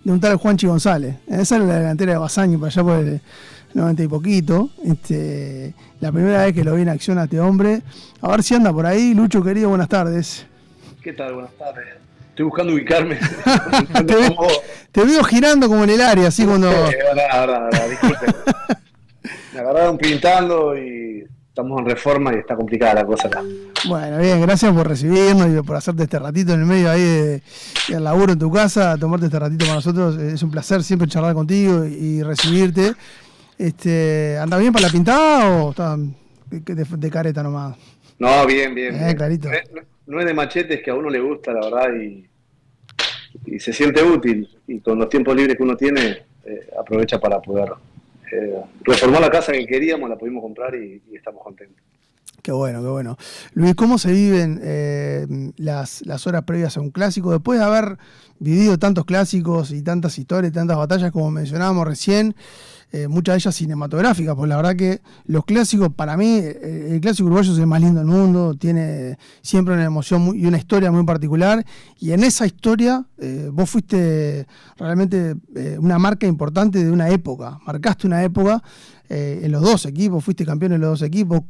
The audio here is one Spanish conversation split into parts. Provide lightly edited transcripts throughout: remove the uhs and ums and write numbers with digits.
de un tal Juanchi González. Esa era la delantera de Basaño, para allá por el 90 y poquito. La primera vez que lo vi en acción a este hombre. A ver si anda por ahí. Lucho, querido, buenas tardes. ¿Qué tal? Buenas tardes. Estoy buscando ubicarme. te veo girando como en el área, así cuando... Ahora, disculpen. Me agarraron pintando y estamos en Reforma y está complicada la cosa acá. Bueno, bien, gracias por recibirnos y por hacerte este ratito en el medio ahí del laburo en tu casa, tomarte este ratito con nosotros. Es un placer siempre charlar contigo y recibirte. ¿Anda bien para la pintada o está de careta nomás? No, bien. Clarito. No es de machetes, que a uno le gusta, la verdad, y se siente útil. Y con los tiempos libres que uno tiene, aprovecha para poder reformar la casa que queríamos, la pudimos comprar y estamos contentos. Qué bueno. Luis, ¿cómo se viven las horas previas a un clásico? Después de haber vivido tantos clásicos y tantas historias, tantas batallas como mencionábamos recién, muchas de ellas cinematográficas, pues la verdad que los clásicos, para mí, el clásico uruguayo es el más lindo del mundo, tiene siempre una emoción y una historia muy particular, y en esa historia vos fuiste realmente una marca importante de una época, marcaste una época en los dos equipos, fuiste campeón en los dos equipos.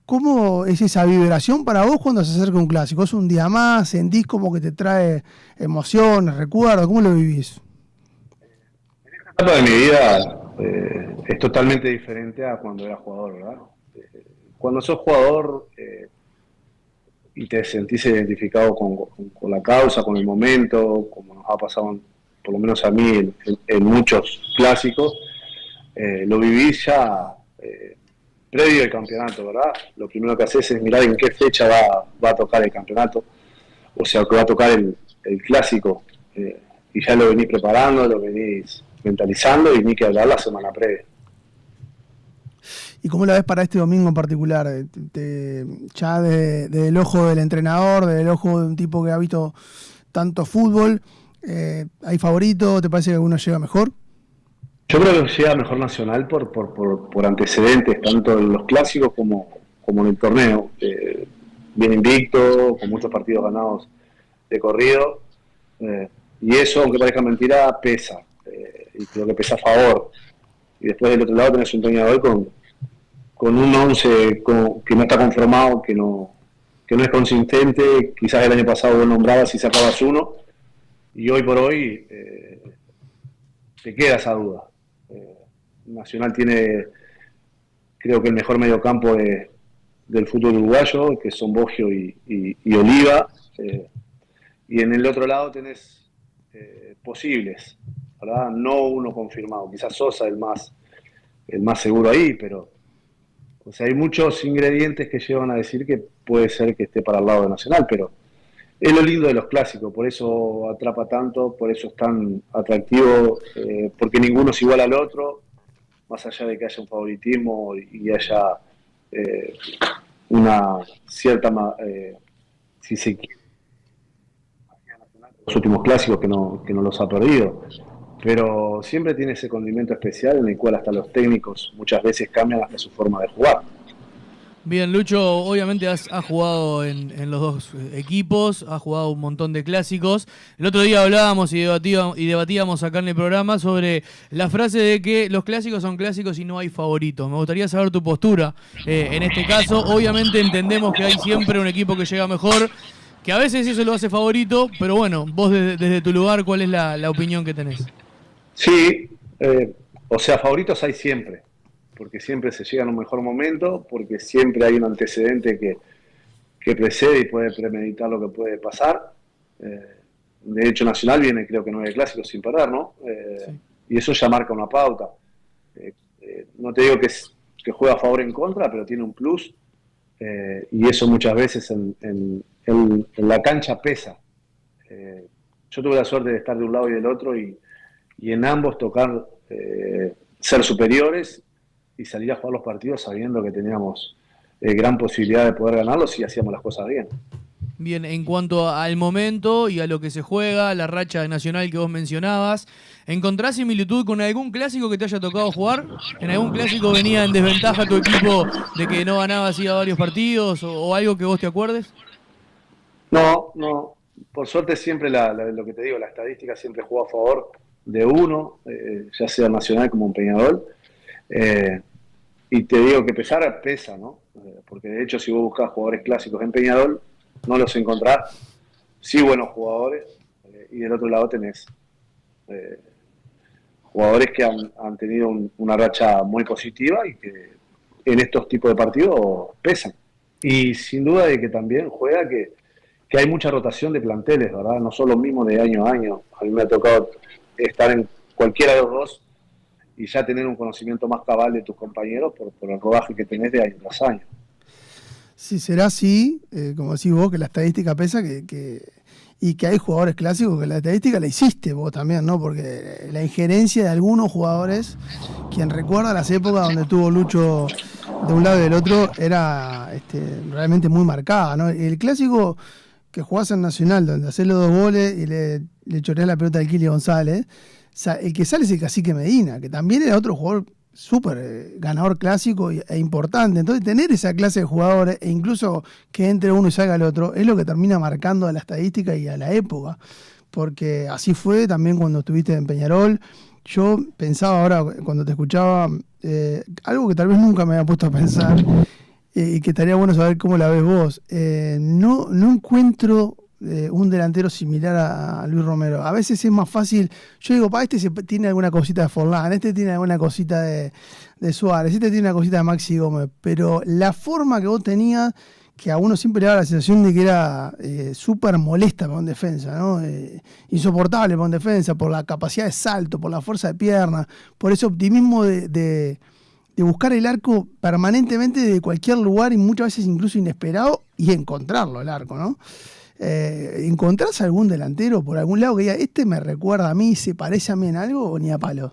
¿Cómo es esa vibración para vos cuando se acerca un clásico? ¿Es un día más? ¿Sentís como que te trae emociones, recuerdos? ¿Cómo lo vivís? Esta etapa de mi vida es totalmente diferente a cuando era jugador, ¿verdad? Cuando sos jugador y te sentís identificado con la causa, con el momento, como nos ha pasado, por lo menos a mí, en muchos clásicos, lo vivís ya previo al campeonato, ¿verdad? Lo primero que haces es mirar en qué fecha va a tocar el campeonato, o sea, que va a tocar el clásico, y ya lo venís preparando, lo venís mentalizando y ni que hablar la semana previa. ¿Y cómo la ves para este domingo en particular? Ya desde el ojo del entrenador, desde el ojo de un tipo que ha visto tanto fútbol, ¿hay favorito? ¿Te parece que alguno llega mejor? Yo creo que llega mejor Nacional por antecedentes, tanto en los clásicos como en el torneo. Bien invicto, con muchos partidos ganados de corrido. Y eso, aunque parezca mentira, pesa. Y creo que pesa a favor. Y después del otro lado tenés un Peñarol con un 11 que no está conformado, que no es consistente. Quizás el año pasado vos nombrabas y sacabas uno. Y hoy por hoy te queda esa duda. Nacional tiene, creo que el mejor mediocampo del fútbol uruguayo, que son Boggio y Oliva, y en el otro lado tenés posibles, ¿verdad? No uno confirmado, quizás Sosa el más seguro ahí, pero o sea, hay muchos ingredientes que llevan a decir que puede ser que esté para el lado de Nacional, pero es lo lindo de los clásicos, por eso atrapa tanto, por eso es tan atractivo, porque ninguno es igual al otro, más allá de que haya un favoritismo y haya una cierta, si se quiere, los últimos clásicos que no los ha perdido, pero siempre tiene ese condimento especial en el cual hasta los técnicos muchas veces cambian hasta su forma de jugar. Bien, Lucho, obviamente has jugado en los dos equipos, has jugado un montón de clásicos. El otro día hablábamos y debatíamos acá en el programa sobre la frase de que los clásicos son clásicos y no hay favoritos. Me gustaría saber tu postura en este caso. Obviamente entendemos que hay siempre un equipo que llega mejor, que a veces eso lo hace favorito, pero bueno, vos desde tu lugar, ¿cuál es la opinión que tenés? Sí, o sea, favoritos hay siempre, porque siempre se llega en un mejor momento, porque siempre hay un antecedente que precede y puede premeditar lo que puede pasar. De hecho, Nacional viene creo que 9 clásicos sin perder, ¿no? Sí. Y eso ya marca una pauta. No te digo que juega a favor o en contra, pero tiene un plus, y eso muchas veces en la cancha pesa. Yo tuve la suerte de estar de un lado y del otro y en ambos tocar ser superiores y salir a jugar los partidos sabiendo que teníamos gran posibilidad de poder ganarlos si hacíamos las cosas bien. Bien, en cuanto al momento y a lo que se juega, la racha Nacional que vos mencionabas, ¿encontrás similitud con algún clásico que te haya tocado jugar? ¿En algún clásico venía en desventaja tu equipo de que no ganaba así a varios partidos o algo que vos te acuerdes? No. por suerte siempre lo que te digo, la estadística siempre juega a favor de uno, ya sea Nacional como un Peñarol. Y te digo que pesar pesa, ¿no? Porque de hecho si vos buscas jugadores clásicos en Peñarol, no los encontrás. Sí buenos jugadores, y del otro lado tenés jugadores que han tenido una racha muy positiva y que en estos tipos de partidos pesan. Y sin duda de que también juega que hay mucha rotación de planteles, ¿verdad? No son los mismos de año a año. A mí me ha tocado estar en cualquiera de los dos y ya tener un conocimiento más cabal de tus compañeros por el rodaje que tenés de año tras año. Sí, será así, como decís vos, que la estadística pesa, y que hay jugadores clásicos que la estadística la hiciste vos también, ¿no? Porque la injerencia de algunos jugadores, quien recuerda las épocas donde tuvo Lucho de un lado y del otro, era realmente muy marcada, ¿no? El clásico que jugás en Nacional, donde haces los 2 goles y le choreás la pelota al Kili González, o sea, el que sale es el Cacique Medina, que también era otro jugador súper ganador clásico e importante. Entonces tener esa clase de jugadores e incluso que entre uno y salga el otro es lo que termina marcando a la estadística y a la época, porque así fue también cuando estuviste en Peñarol. Yo pensaba ahora cuando te escuchaba algo que tal vez nunca me había puesto a pensar, y que estaría bueno saber cómo la ves vos. No encuentro un delantero similar a Luis Romero. A veces es más fácil. Yo digo, este tiene alguna cosita de Forlán, este tiene alguna cosita de Suárez, este tiene una cosita de Maxi Gómez, pero la forma que vos tenías, que a uno siempre le daba la sensación de que era súper molesta para un defensa, ¿no? Insoportable para un defensa, por la capacidad de salto, por la fuerza de pierna, por ese optimismo de buscar el arco permanentemente de cualquier lugar y muchas veces incluso inesperado, y encontrarlo el arco, ¿no? ¿Encontrás algún delantero por algún lado que diga, este me recuerda a mí, se parece a mí en algo, o ni a palo?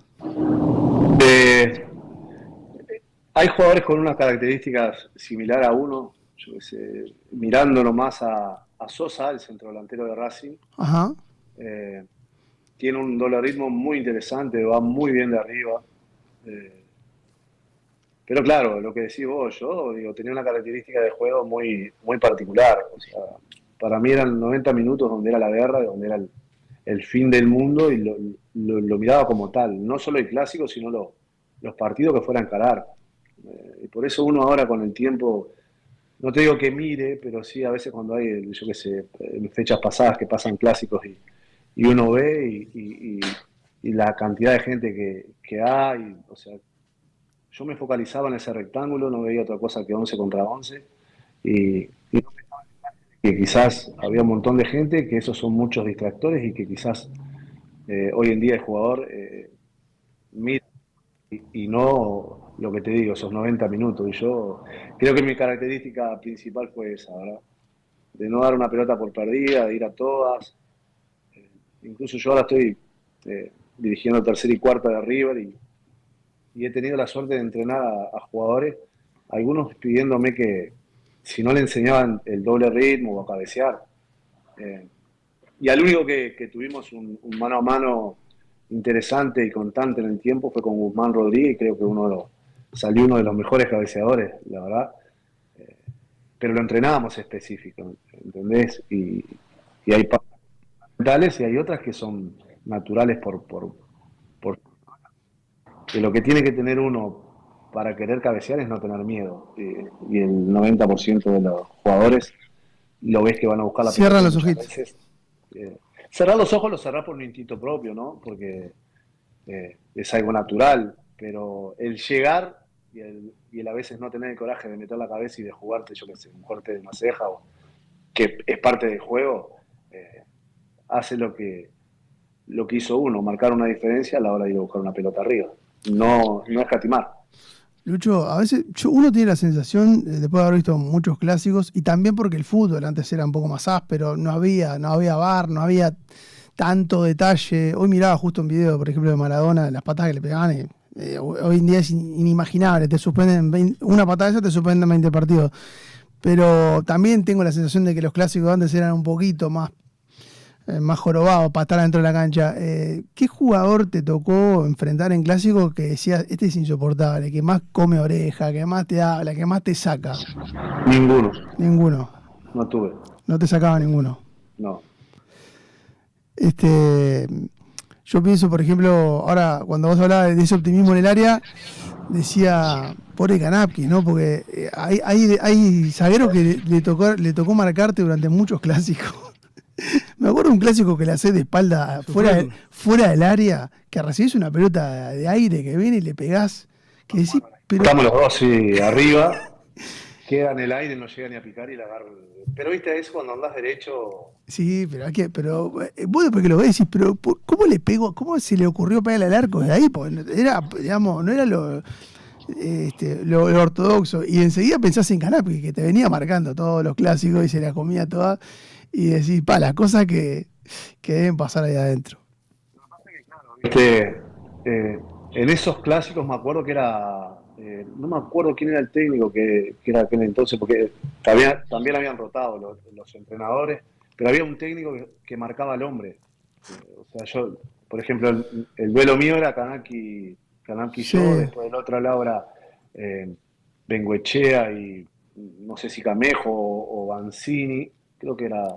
Hay jugadores con unas características similares a uno, yo qué sé, mirándolo más a Sosa, el centrodelantero de Racing. Ajá. Tiene un doble ritmo muy interesante, va muy bien de arriba. Pero claro, lo que decís vos, yo digo, tenía una característica de juego muy, muy particular. O sea, para mí eran 90 minutos donde era la guerra, donde era el fin del mundo, y lo miraba como tal. No solo el clásico, sino los partidos que fuera a encarar. Y por eso uno ahora con el tiempo, no te digo que mire, pero sí a veces cuando hay, yo qué sé, fechas pasadas que pasan clásicos y uno ve y la cantidad de gente que hay, o sea, yo me focalizaba en ese rectángulo, no veía otra cosa que 11 contra 11, y no pensaba que quizás había un montón de gente, que esos son muchos distractores y que quizás hoy en día el jugador mira y no lo que te digo, esos 90 minutos. Y yo creo que mi característica principal fue esa, ¿verdad? De no dar una pelota por perdida, de ir a todas. Incluso yo ahora estoy dirigiendo tercera y cuarta de River y he tenido la suerte de entrenar a jugadores, algunos pidiéndome que si no le enseñaban el doble ritmo o a cabecear. Y al único que tuvimos un mano a mano interesante y constante en el tiempo fue con Guzmán Rodríguez, creo que salió uno de los mejores cabeceadores, la verdad. Pero lo entrenábamos específico, ¿entendés? Y hay mentales y hay otras que son naturales por que lo que tiene que tener uno para querer cabecear es no tener miedo. Y el 90% de los jugadores lo ves que van a buscar la pelota. Cierran los ojitos. Cerrar los ojos los cerrás por un instinto propio, ¿no? Porque es algo natural, pero el llegar y el a veces no tener el coraje de meter la cabeza y de jugarte, yo qué sé, un corte de una ceja, que es parte del juego, hace lo que hizo uno, marcar una diferencia a la hora de ir a buscar una pelota arriba. No escatimar. Lucho, a veces uno tiene la sensación, después de haber visto muchos clásicos, y también porque el fútbol antes era un poco más áspero, no había VAR, no había tanto detalle. Hoy miraba justo un video, por ejemplo, de Maradona, las patadas que le pegaban, y hoy en día es inimaginable, te suspenden una patada de esa, te suspenden 20 partidos. Pero también tengo la sensación de que los clásicos antes eran un poquito más jorobado para estar dentro de la cancha. ¿Qué jugador te tocó enfrentar en clásico que decías, este es insoportable, que más come oreja, que más te habla, que más te saca? Ninguno. Ninguno. No tuve. No te sacaba ninguno. No. Yo pienso, por ejemplo, ahora cuando vos hablabas de ese optimismo en el área, decía, pobre Canapki, ¿no? Porque hay zagueros que le tocó marcarte durante muchos clásicos. Me acuerdo de un clásico que le hace de espalda fuera del área, que recibís una pelota de aire que viene y le pegás, que decís, pero... Estamos los dos arriba, queda en el aire, no llega ni a picar y la agarra. Pero viste, es cuando andás derecho. Sí, pero vos después que lo ves decís, pero ¿cómo le pegó? ¿Cómo se le ocurrió pegarle al arco de ahí? Porque era, digamos, no era lo ortodoxo. Y enseguida pensás en Canapki, que te venía marcando todos los clásicos y se la comía toda. Y decís, las cosas que deben pasar ahí adentro. Viste, en esos clásicos me acuerdo que era. No me acuerdo quién era el técnico que era aquel entonces, porque también habían rotado los entrenadores, pero había un técnico que marcaba al hombre. O sea, yo, por ejemplo, el duelo mío era Canapki Sí. yo, después del otro lado era Bengoechea y no sé si Camejo o Banzini, creo que era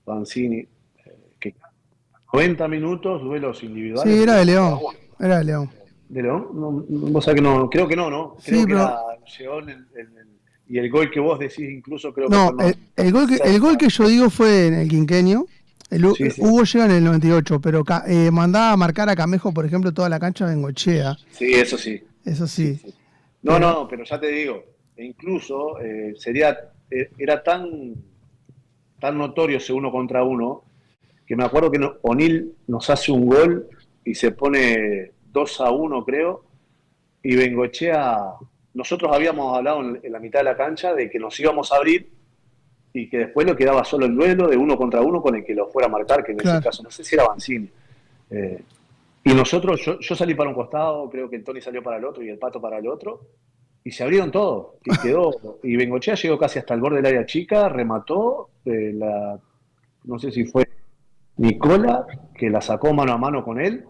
Banzini, que 90 minutos, duelos individuales. Sí, era de León. ¿De León? No, vos sabés que no, creo que no. Creo Sí, que pero... era León y el gol que vos decís incluso creo No, que fue el gol que yo digo fue en el quinquenio. Sí, sí. Hugo llega en el 98, pero mandaba a marcar a Camejo, por ejemplo, toda la cancha de Bengoechea. Sí, eso sí. Eso sí. No, pero ya te digo, incluso era tan notorio ese 1-contra-1 que me acuerdo que O'Neill nos hace un gol y se pone 2-1, creo, y Bengoechea, nosotros habíamos hablado en la mitad de la cancha de que nos íbamos a abrir y que después le quedaba solo el duelo de 1-contra-1 con el que lo fuera a marcar, que en ese caso no sé si era Banzini. Y nosotros, yo salí para un costado, creo que el Tony salió para el otro y el Pato para el otro, y se abrieron todos, y quedó, y Bengoechea llegó casi hasta el borde del área chica, remató, no sé si fue Nicola, que la sacó mano a mano con él,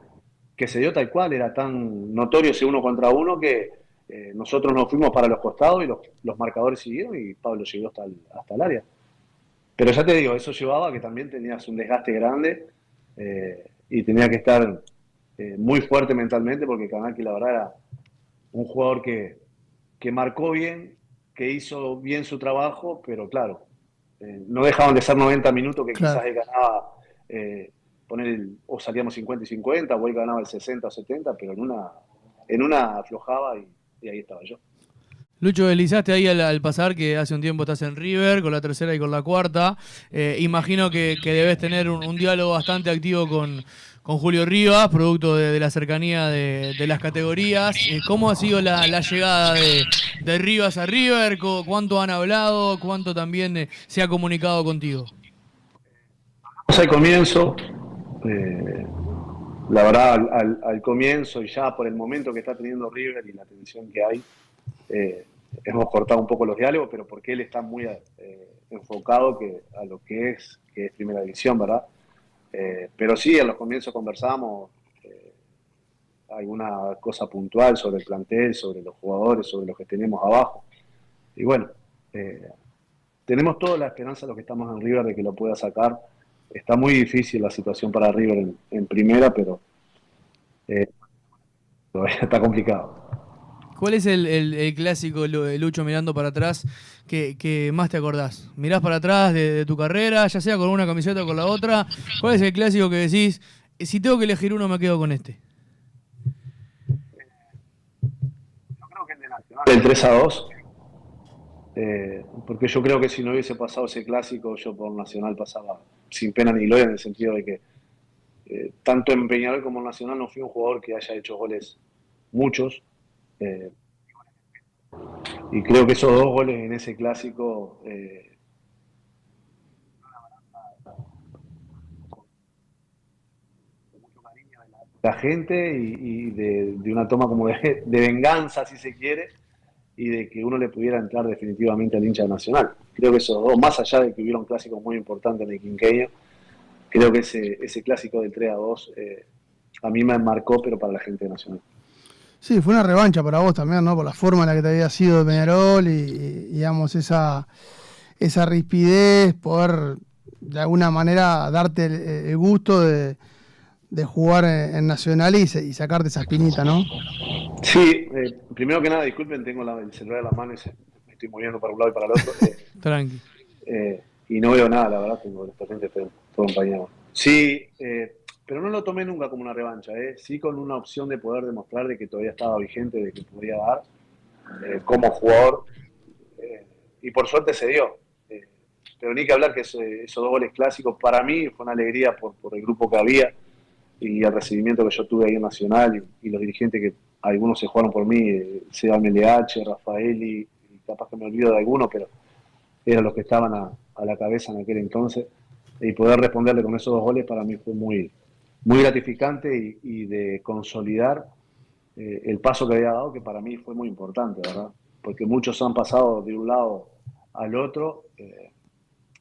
que se dio tal cual, era tan notorio ese 1-contra-1 que nosotros nos fuimos para los costados y los marcadores siguieron y Pablo llegó hasta el área. Pero ya te digo, eso llevaba a que también tenías un desgaste grande y tenía que estar muy fuerte mentalmente porque Canapki la verdad era un jugador que marcó bien, que hizo bien su trabajo, pero claro, no dejaban de ser 90 minutos que quizás él ganaba o salíamos 50 y 50 o él ganaba el 60 o 70, pero en una aflojaba y ahí estaba yo. Lucho, deslizaste ahí al pasar que hace un tiempo estás en River, con la tercera y con la cuarta. Imagino que debes tener un diálogo bastante activo con Julio Rivas, producto de la cercanía de las categorías. ¿Cómo ha sido la llegada de Rivas a River? ¿Cuánto han hablado? ¿Cuánto también se ha comunicado contigo? Al comienzo, la verdad, al comienzo y ya por el momento que está teniendo River y la tensión que hay, hemos cortado un poco los diálogos, pero porque él está muy enfocado a lo que es Primera División, ¿verdad? Pero sí, en los comienzos conversamos alguna cosa puntual sobre el plantel, sobre los jugadores, sobre los que tenemos abajo. Y bueno, tenemos toda la esperanza los que estamos en River de que lo pueda sacar. Está muy difícil la situación para River en primera, pero todavía está complicado. ¿Cuál es el clásico, Lucho, mirando para atrás, que más te acordás? ¿Mirás para atrás de tu carrera, ya sea con una camiseta o con la otra? ¿Cuál es el clásico que decís, si tengo que elegir uno me quedo con este? Yo creo que el de Nacional. El 3-2. Porque yo creo que si no hubiese pasado ese clásico, yo por Nacional pasaba sin pena ni gloria, en el sentido de que tanto en Peñarol como en Nacional no fui un jugador que haya hecho goles muchos. Y creo que esos 2 goles en ese clásico la gente y de una toma como de venganza, si se quiere, y de que uno le pudiera entrar definitivamente al hincha Nacional. Creo que esos 2, más allá de que hubiera un clásico muy importante en el quinquenio, creo que ese clásico del 3-2 a mí me marcó, pero para la gente de Nacional. Sí, fue una revancha para vos también, ¿no? Por la forma en la que te había sido de Peñarol y digamos, esa rispidez, poder de alguna manera darte el gusto de jugar en Nacional y sacarte esa espinita, ¿no? Sí, primero que nada, disculpen, tengo el celular en la mano y me estoy moviendo para un lado y para el otro. Tranqui. Y no veo nada, la verdad, tengo los pacientes todo empañado. Sí, pero no lo tomé nunca como una revancha, sí con una opción de poder demostrar de que todavía estaba vigente, de que podía dar como jugador, y por suerte se dio. Pero ni que hablar que esos 2 goles clásicos para mí fue una alegría por el grupo que había y el recibimiento que yo tuve ahí en Nacional y los dirigentes que algunos se jugaron por mí, sea MLH, Rafaeli, y capaz que me olvido de algunos, pero eran los que estaban a la cabeza en aquel entonces, y poder responderle con esos 2 goles para mí fue muy, muy gratificante y de consolidar el paso que había dado, que para mí fue muy importante, ¿verdad? Porque muchos han pasado de un lado al otro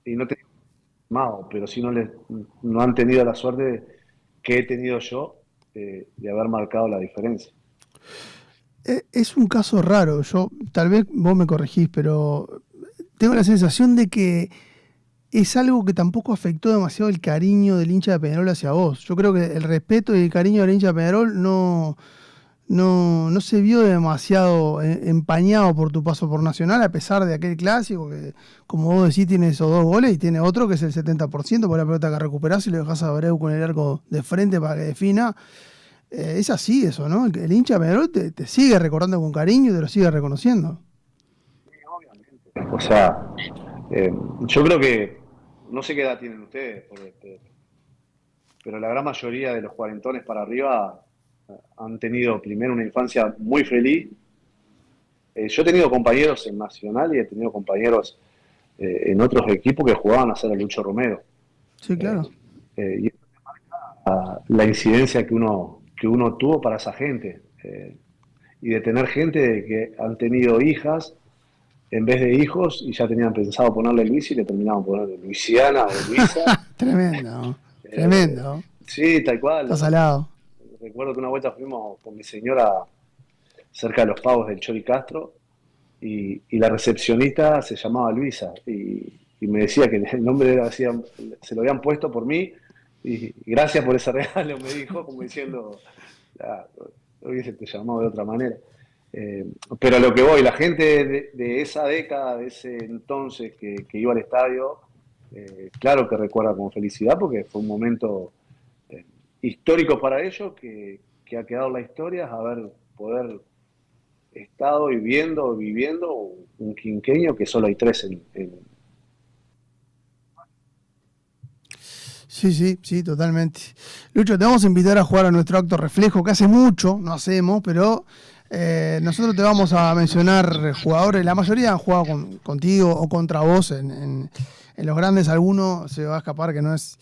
y no te pero si no han tenido la suerte que he tenido yo de haber marcado la diferencia. Es un caso raro, tal vez vos me corregís, pero tengo la sensación de que es algo que tampoco afectó demasiado el cariño del hincha de Peñarol hacia vos. Yo creo que el respeto y el cariño del hincha de Peñarol no se vio demasiado empañado por tu paso por Nacional, a pesar de aquel clásico que, como vos decís, tiene esos 2 goles y tiene otro que es el 70% por la pelota que recuperás y lo dejás a Abreu con el arco de frente para que defina. Es así eso, ¿no? El hincha de Peñarol te sigue recordando con cariño y te lo sigue reconociendo. O sea, yo creo que, no sé qué edad tienen ustedes, pero la gran mayoría de los cuarentones para arriba han tenido primero una infancia muy feliz. Yo he tenido compañeros en Nacional y he tenido compañeros en otros equipos que jugaban a ser a Lucho Romero. Sí, claro. Y eso marca la incidencia que uno tuvo para esa gente. Y de tener gente que han tenido hijas en vez de hijos y ya tenían pensado ponerle Luis y le terminaban poniendo Luisiana o Luisa. Tremendo, tremendo. Sí, tal cual. Está salado. Recuerdo que una vuelta fuimos con mi señora cerca de los Pavos del Chori Castro y la recepcionista se llamaba Luisa y me decía que el nombre se lo habían puesto por mí y gracias por ese regalo, me dijo, como diciendo, lo hubiese te llamado de otra manera. Pero a lo que voy, la gente de esa década, de ese entonces que iba al estadio, claro que recuerda con felicidad porque fue un momento histórico para ellos que ha quedado en la historia, poder estado viviendo un quinquenio que solo hay 3 en... Sí, totalmente. Lucho, te vamos a invitar a jugar a nuestro acto reflejo, que hace mucho no hacemos, pero nosotros te vamos a mencionar jugadores, la mayoría han jugado contigo o contra vos en los grandes, alguno se va a escapar que no es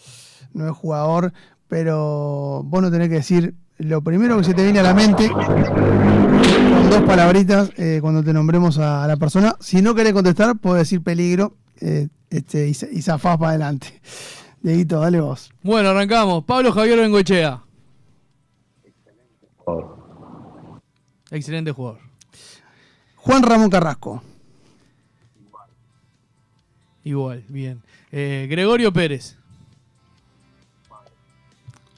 jugador, pero vos no tenés que decir lo primero que se te viene a la mente, con 2 palabritas, cuando te nombremos a la persona. Si no querés contestar, podés decir peligro y zafás para adelante. Dieguito, dale vos. Bueno, arrancamos. Pablo Javier Bengoechea. Excelente jugador. Juan Ramón Carrasco. Igual, bien. Gregorio Pérez.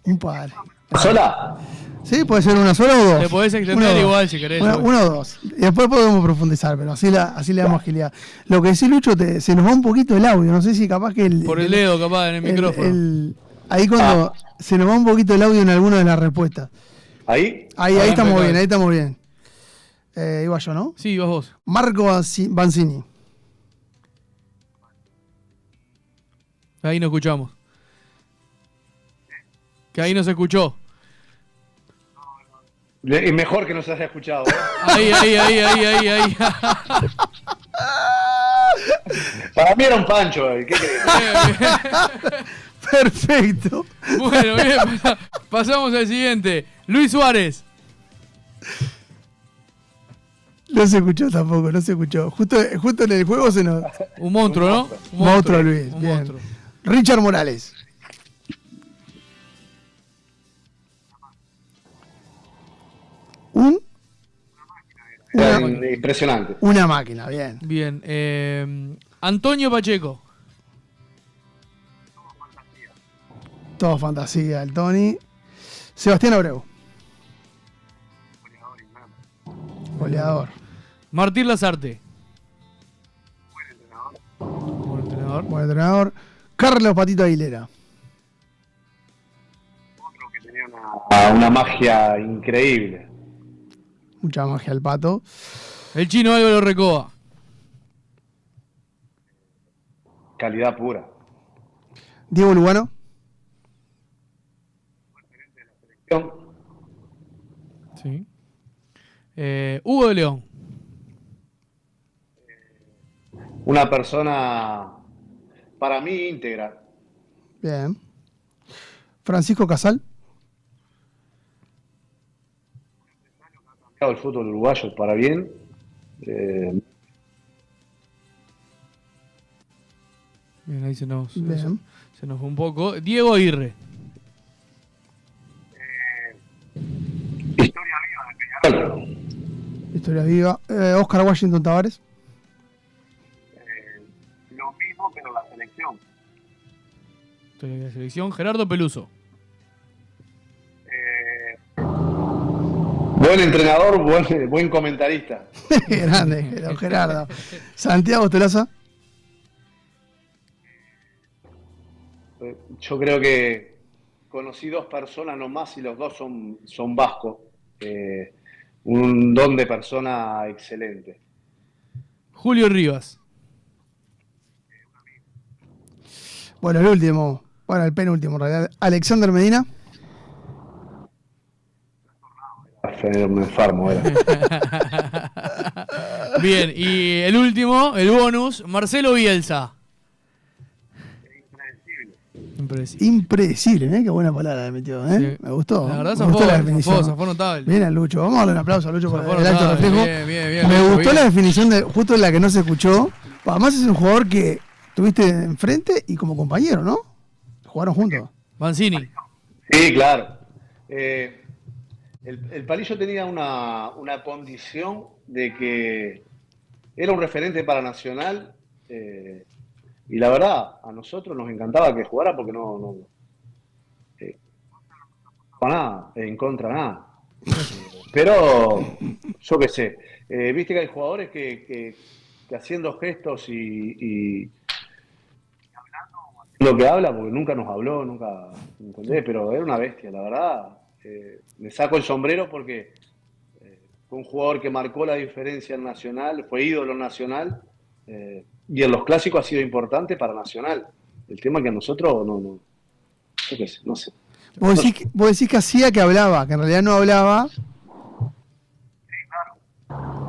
Un padre. ¿Sola? Sí, puede ser una sola o 2. Te podés extender igual si querés. Uno o 2. Y después podemos profundizar, pero así le damos agilidad. Lo que decís, Lucho, se nos va un poquito el audio. No sé si capaz que por el dedo, capaz, en el micrófono. Ahí cuando se nos va un poquito el audio en alguna de las respuestas. ¿Ahí? Ahí estamos bien, ahí estamos bien. Iba yo, ¿no? Sí, vas vos. Marco Banzini. Ahí no escuchamos. Que ahí no se escuchó. Es mejor que no se haya escuchado. Ahí. Para mí era un Pancho. ¿Qué crees? Perfecto. Bueno, bien, pasamos al siguiente. Luis Suárez. No se escuchó tampoco, no se escuchó. Justo en el juego se nos... Un monstruo, ¿no? Un monstruo, Luis. Un bien. monstruo. Richard Morales. Impresionante. Una máquina, bien. Bien. Antonio Pacheco. Todo fantasía, el Tony. Sebastián Abreu. Goleador. Martín Lazarte. Buen entrenador. Carlos Patito Aguilera. Otro que tenía una magia increíble. Mucha magia al Pato. El chino Álvaro Recoba. Calidad pura. Diego Lugano. Sí. Hugo de León. Una persona, para mí, íntegra. Bien. Francisco Casal. El fútbol uruguayo para bien. Bien, ahí se nos fue un poco. Diego Aguirre. Historia viva de Peñarol. Historia viva. Oscar Washington Tavares. Lo mismo, pero la selección. Historia de la selección. Gerardo Peluso. Buen entrenador, buen comentarista. Grande, don Gerardo. Santiago Tolosa. Yo creo que conocí 2 personas nomás y los 2 son vascos. Un don de persona excelente. Julio Rivas. Bueno, el último. Bueno, el penúltimo en realidad. Alexander Medina. Me enfermo, era. Bien, y el último, el bonus, Marcelo Bielsa. Impredecible, Qué buena palabra le metió, Sí. Me gustó. La verdad, Me gustó la definición. fue notable. Bien a Lucho. Vamos a darle un aplauso a Lucho por el alto reflejo. Bien, Me Lucho, gustó bien. la definición de justo la que no se escuchó. Además es un jugador que tuviste enfrente y como compañero, ¿no? Jugaron juntos. Mancini. Sí, claro. El Palillo tenía una condición de que era un referente para Nacional y la verdad, a nosotros nos encantaba que jugara porque no nada, en contra nada. Pero, yo qué sé, viste que hay jugadores que haciendo gestos y lo que habla, porque nunca nos habló, nunca, ¿entendés? Pero era una bestia, la verdad. Me saco el sombrero porque fue un jugador que marcó la diferencia en Nacional, fue ídolo nacional y en los clásicos ha sido importante para Nacional. El tema que a nosotros yo qué sé, no sé. Vos decís que hacía que hablaba, que en realidad no hablaba.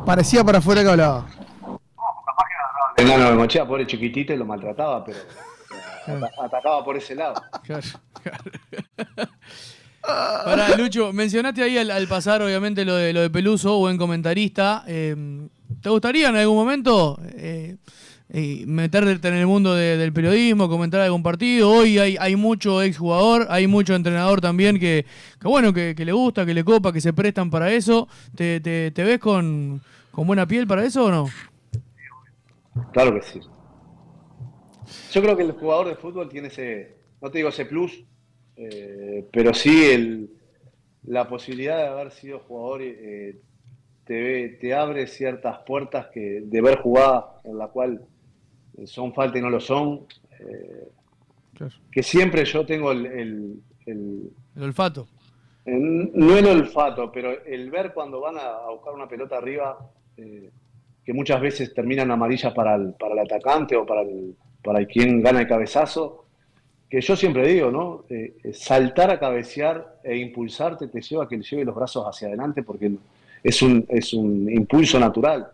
Parecía para afuera que hablaba. Enano de Mochea, pobre chiquitito, y lo maltrataba, pero atacaba por ese lado. Claro. Pará, Lucho, mencionaste ahí al pasar, obviamente, lo de Peluso, buen comentarista. ¿Te gustaría en algún momento meterte en el mundo del periodismo, comentar algún partido? Hoy hay mucho exjugador, hay mucho entrenador también que le gusta, que le copa, que se prestan para eso. ¿Te ves con buena piel para eso o no? Claro que sí. Yo creo que el jugador de fútbol tiene no te digo ese plus, pero sí la posibilidad de haber sido jugador te abre ciertas puertas de ver jugadas en la cual son falta y no lo son. Claro. Que siempre yo tengo el olfato. No el olfato, pero el ver cuando van a buscar una pelota arriba, que muchas veces terminan amarillas para el atacante o para quien gana el cabezazo. Que yo siempre digo, ¿no? Saltar a cabecear e impulsarte te lleva a que le lleve los brazos hacia adelante porque es un impulso natural.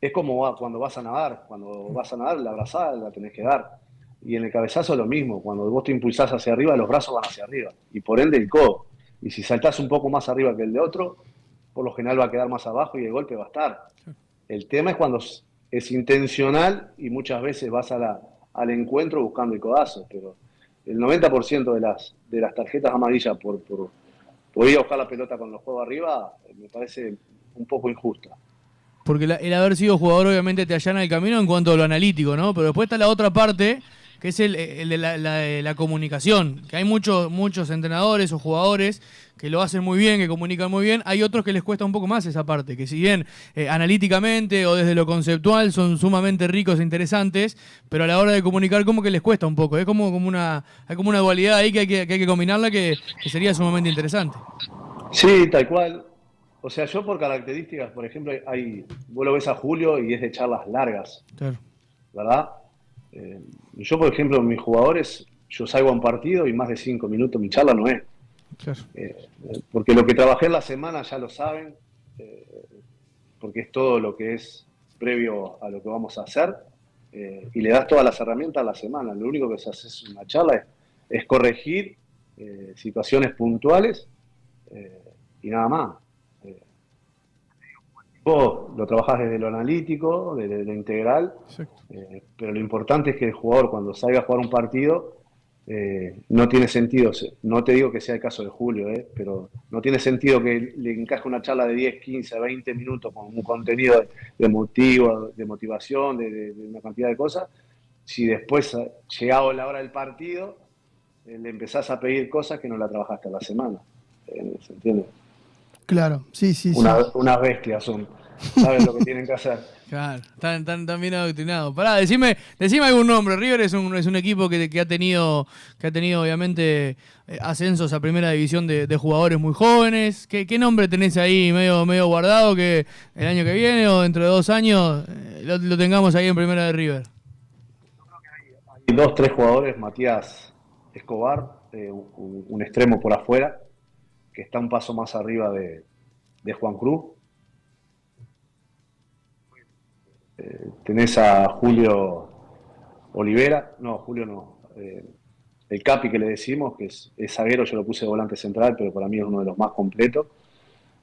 Es como cuando vas a nadar. Cuando vas a nadar, la abrazada la tenés que dar. Y en el cabezazo lo mismo. Cuando vos te impulsás hacia arriba, los brazos van hacia arriba. Y por ende el codo. Y si saltás un poco más arriba que el de otro, por lo general va a quedar más abajo y el golpe va a estar. El tema es cuando es intencional y muchas veces vas al encuentro buscando el codazo. Pero el 90% de las tarjetas amarillas por ir a buscar la pelota con los codos arriba me parece un poco injusta. Porque el haber sido jugador obviamente te allana el camino en cuanto a lo analítico, ¿no? Pero después está la otra parte que es el de la comunicación. Que hay muchos entrenadores o jugadores que lo hacen muy bien, que comunican muy bien. Hay otros que les cuesta un poco más esa parte, que si bien analíticamente o desde lo conceptual son sumamente ricos e interesantes, pero a la hora de comunicar como que les cuesta un poco. Es como hay como una dualidad ahí que hay que combinarla que sería sumamente interesante. Sí, tal cual. O sea, yo por características, por ejemplo, vos lo ves a Julio y es de charlas largas, Claro. ¿verdad? Yo, por ejemplo, mis jugadores, yo salgo a un partido y más de 5 minutos mi charla no es. Claro. Porque lo que trabajé en la semana ya lo saben, porque es todo lo que es previo a lo que vamos a hacer, y le das todas las herramientas a la semana. Lo único que se hace es una charla, es corregir situaciones puntuales y nada más. Vos lo trabajás desde lo analítico, desde lo integral, pero lo importante es que el jugador cuando salga a jugar un partido no tiene sentido, no te digo que sea el caso de Julio, pero no tiene sentido que le encaje una charla de 10, 15, 20 minutos con un contenido de motivación, de una cantidad de cosas, si después, llegado la hora del partido, le empezás a pedir cosas que no la trabajaste a la semana. ¿Se entiende? Claro, sí. Unas bestias son. Saben lo que tienen que hacer. Claro, están bien adoctrinados. Pará, decime algún nombre. River es un equipo que ha tenido obviamente ascensos a primera división de jugadores muy jóvenes. ¿Qué nombre tenés ahí medio guardado que el año que viene o dentro de 2 años lo tengamos ahí en primera de River? Hay 2, 3 jugadores, Matías Escobar, un extremo por afuera, que está un paso más arriba de Juan Cruz. Tenés a Julio Olivera, el Capi que le decimos, que es zaguero, yo lo puse de volante central, pero para mí es uno de los más completos.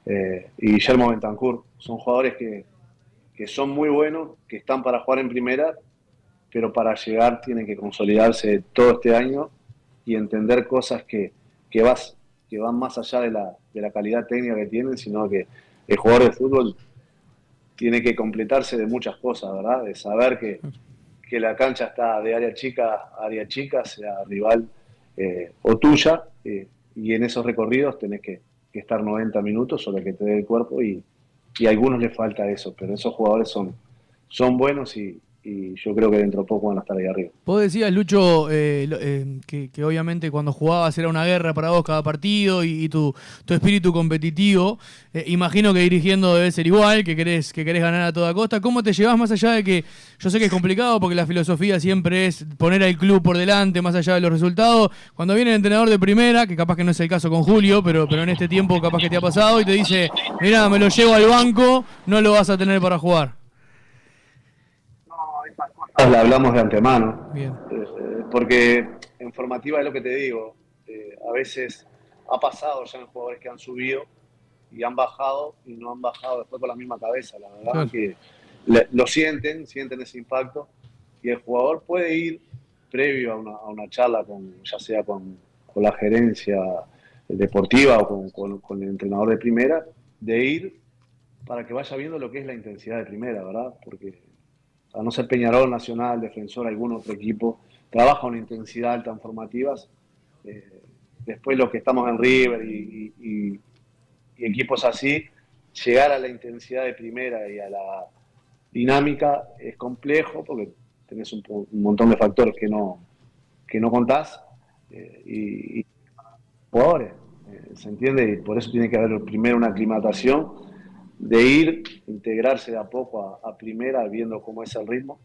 Y Guillermo Bentancur, son jugadores que son muy buenos, que están para jugar en primera, pero para llegar tienen que consolidarse todo este año y entender cosas que van más allá de la calidad técnica que tienen, sino que el jugador de fútbol tiene que completarse de muchas cosas, ¿verdad? De saber que la cancha está de área chica, sea rival o tuya, y en esos recorridos tenés que estar 90 minutos sobre que te dé el cuerpo, y a algunos les falta eso, pero esos jugadores son buenos y yo creo que dentro de poco van a estar ahí arriba. Vos decías, Lucho, que obviamente cuando jugabas era una guerra para vos cada partido y tu espíritu competitivo. Imagino que dirigiendo debe ser igual, que querés ganar a toda costa. ¿Cómo te llevas más allá de que yo sé que es complicado porque la filosofía siempre es poner al club por delante más allá de los resultados? Cuando viene el entrenador de primera, que capaz que no es el caso con Julio, pero en este tiempo capaz que te ha pasado y te dice, mirá, me lo llevo al banco, no lo vas a tener para jugar. La hablamos de antemano. Bien. Porque en formativa es lo que te digo, a veces ha pasado ya en jugadores que han subido y han bajado y no han bajado después con la misma cabeza. La verdad, claro, que lo sienten ese impacto, y el jugador puede ir previo a una charla ya sea con la gerencia deportiva o con el entrenador de primera, de ir para que vaya viendo lo que es la intensidad de primera, ¿verdad? Porque a no ser Peñarol, Nacional, Defensor, algún otro equipo, trabaja una intensidad alta en formativas. Después los que estamos en River y equipos así, llegar a la intensidad de primera y a la dinámica es complejo porque tenés un montón de factores que no contás, y jugadores, ¿se entiende? Y por eso tiene que haber primero una aclimatación de integrarse de a poco a primera, viendo cómo es el ritmo,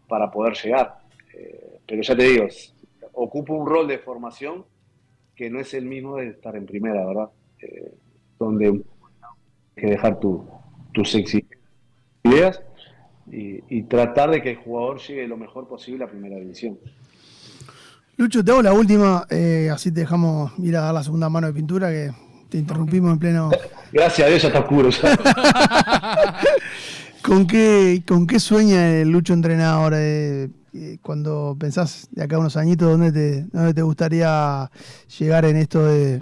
para poder llegar. Pero ya te digo, ocupa un rol de formación que no es el mismo de estar en primera, ¿verdad? Donde hay que dejar tus ideas y tratar de que el jugador llegue lo mejor posible a primera división. Lucho, te hago la última, así te dejamos ir a dar la segunda mano de pintura, que te interrumpimos en pleno... Gracias a Dios ya está oscuro. ¿Con qué sueña el Lucho entrenador? Cuando pensás de acá a unos añitos, ¿dónde te gustaría llegar en esto de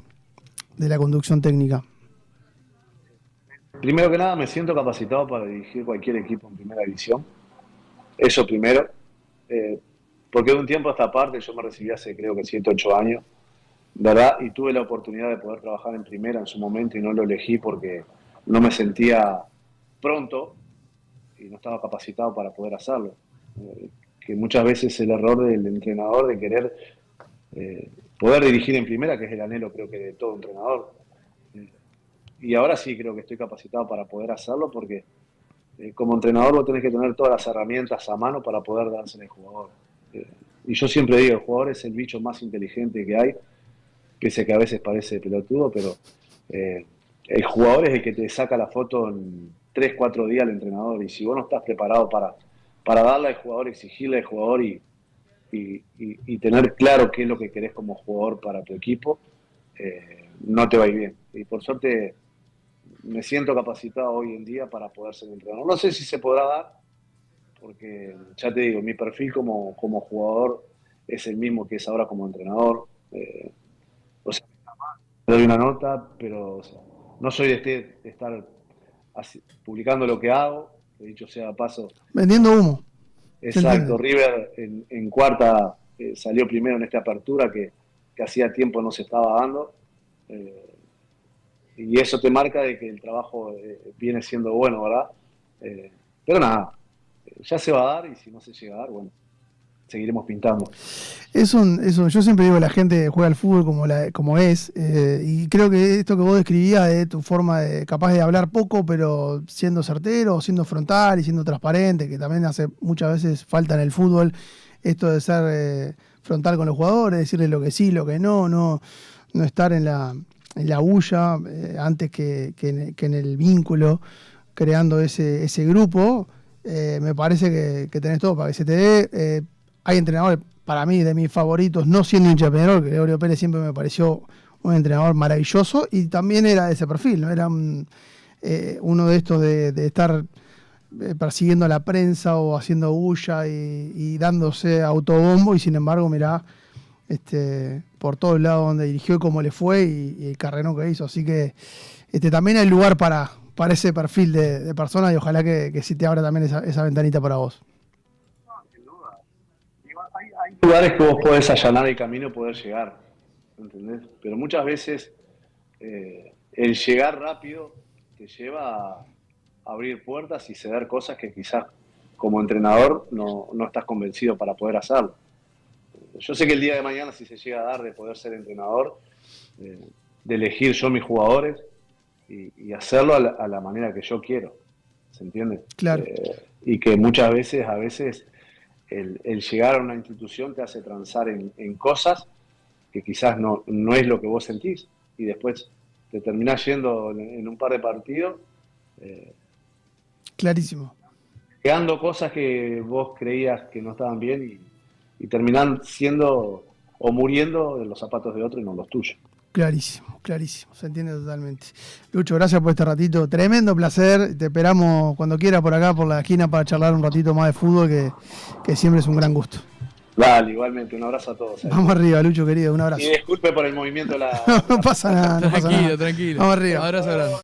la conducción técnica? Primero que nada, me siento capacitado para dirigir cualquier equipo en primera división. Eso primero. porque de un tiempo a esta parte, yo me recibí hace creo que 7, 8 años, ¿verdad? Y tuve la oportunidad de poder trabajar en primera en su momento y no lo elegí porque no me sentía pronto y no estaba capacitado para poder hacerlo. Que muchas veces el error del entrenador de querer poder dirigir en primera, que es el anhelo creo que de todo entrenador. Y ahora sí creo que estoy capacitado para poder hacerlo porque como entrenador vos tenés que tener todas las herramientas a mano para poder dársela al jugador. Y yo siempre digo, el jugador es el bicho más inteligente que hay, pese a que a veces parece pelotudo, pero el jugador es el que te saca la foto en 3, 4 días al entrenador. Y si vos no estás preparado para darle al jugador, exigirle al jugador y tener claro qué es lo que querés como jugador para tu equipo, no te va a ir bien. Y por suerte me siento capacitado hoy en día para poder ser entrenador. No sé si se podrá dar, porque ya te digo, mi perfil como jugador es el mismo que es ahora como entrenador. O sea, le doy una nota, pero o sea, no soy de estar publicando lo que hago, de dicho sea de paso. Vendiendo humo. Exacto, River en cuarta salió primero en esta apertura que hacía tiempo no se estaba dando. Y eso te marca de que el trabajo viene siendo bueno, ¿verdad? Pero nada, ya se va a dar y si no se llega a dar, bueno, seguiremos pintando. Yo siempre digo, la gente juega al fútbol como es, y creo que esto que vos describías de tu forma capaz de hablar poco, pero siendo certero, siendo frontal y siendo transparente, que también hace muchas veces falta en el fútbol, esto de ser frontal con los jugadores, decirles lo que sí, lo que no estar en la bulla antes que en el vínculo, creando ese grupo. Me parece que tenés todo para que se te dé. Hay entrenadores, para mí, de mis favoritos, no siendo hincha de Peñarol, que Gregorio Pérez siempre me pareció un entrenador maravilloso y también era de ese perfil, ¿no? Era uno de estos de estar persiguiendo a la prensa o haciendo bulla y dándose autobombo, y sin embargo, mirá, por todos lados donde dirigió y cómo le fue y el carrerón que hizo. Así que también hay lugar para ese perfil de personas y ojalá que sí te abra también esa ventanita para vos. Hay lugares que vos podés allanar el camino y poder llegar, ¿entendés? Pero muchas veces el llegar rápido te lleva a abrir puertas y ceder cosas que quizás como entrenador no estás convencido para poder hacerlo. Yo sé que el día de mañana, si se llega a dar de poder ser entrenador, de elegir yo mis jugadores y hacerlo a la manera que yo quiero, ¿se entiende? Claro. Y que muchas veces, a veces, el llegar a una institución te hace transar en cosas que quizás no es lo que vos sentís y después te terminás yendo en un par de partidos. Clarísimo. Creando cosas que vos creías que no estaban bien y terminan siendo o muriendo de los zapatos de otro y no los tuyos. Clarísimo, se entiende totalmente. Lucho, gracias por este ratito, tremendo placer, te esperamos cuando quieras por acá, por la esquina, para charlar un ratito más de fútbol, que siempre es un gran gusto. Dale, igualmente, un abrazo a todos. Vamos arriba, Lucho querido, un abrazo. Y disculpe por el movimiento de la... No pasa nada, Tranquilo. Vamos arriba. Abrazo grande.